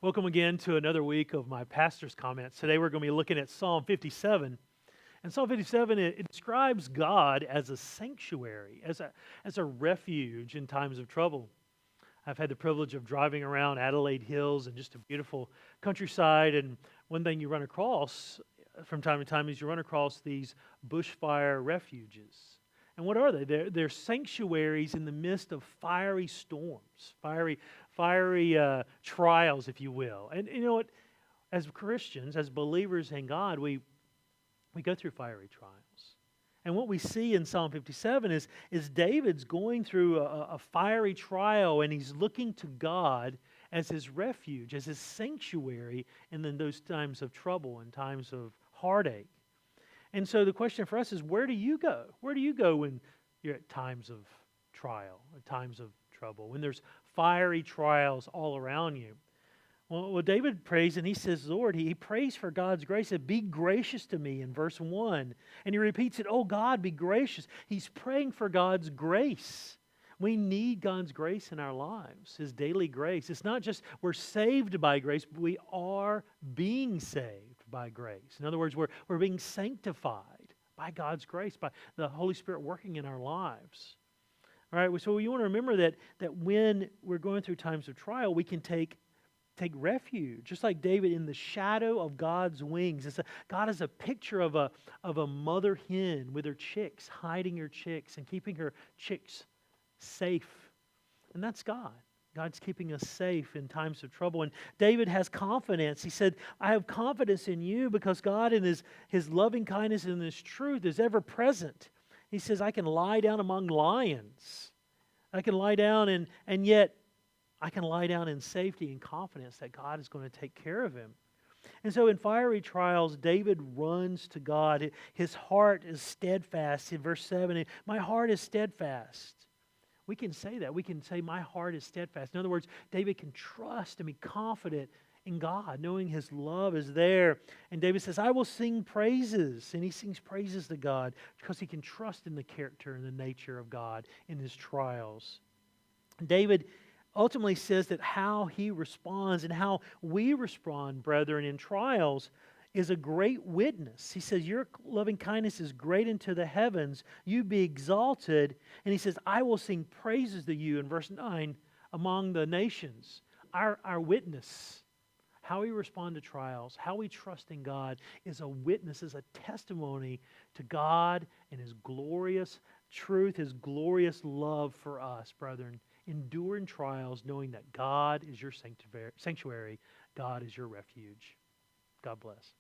Welcome again to another week of my pastor's comments. Today we're going to be looking at Psalm 57. And Psalm 57, it describes God as a sanctuary, as a refuge in times of trouble. I've had the privilege of driving around Adelaide Hills and just a beautiful countryside. And one thing you run across from time to time is you run across these Bushfire Refuges. And what are they? They're sanctuaries in the midst of fiery storms, fiery trials, if you will. And you know what? As Christians, as believers in God, we go through fiery trials. And what we see in Psalm 57 is David's going through a fiery trial, and he's looking to God as his refuge, as his sanctuary, and then those times of trouble and times of heartache. And so the question for us is, where do you go? Where do you go when you're at times of trial, at times of trouble, when there's fiery trials all around you? Well, David prays, and he says, Lord, he prays for God's grace. He said, be gracious to me in verse 1. And he repeats it, oh God, be gracious. He's praying for God's grace. We need God's grace in our lives, His daily grace. It's not just we're saved by grace, but we are being saved by grace. In other words, we're being sanctified by God's grace, by the Holy Spirit working in our lives. All right, so you want to remember that when we're going through times of trial, we can take refuge, just like David, in the shadow of God's wings. God is a picture of a mother hen with her chicks, hiding her chicks and keeping her chicks safe. And that's God. God's keeping us safe in times of trouble. And David has confidence. He said, I have confidence in you because God in His loving kindness and His truth is ever present. He says, I can lie down among lions. I can lie down and yet I can lie down in safety and confidence that God is going to take care of him. And so in fiery trials, David runs to God. His heart is steadfast. In verse 7, my heart is steadfast. We can say that. We can say, my heart is steadfast. In other words, David can trust and be confident in God, knowing His love is there. And David says, I will sing praises. And he sings praises to God because he can trust in the character and the nature of God in his trials. David ultimately says that how he responds and how we respond, brethren, in trials is a great witness. He says, your loving kindness is great into the heavens. You be exalted. And he says, I will sing praises to you, in verse 9, among the nations. Our witness, how we respond to trials, how we trust in God is a witness, is a testimony to God and His glorious truth, His glorious love for us, brethren. Endure in trials, knowing that God is your sanctuary, God is your refuge. God bless.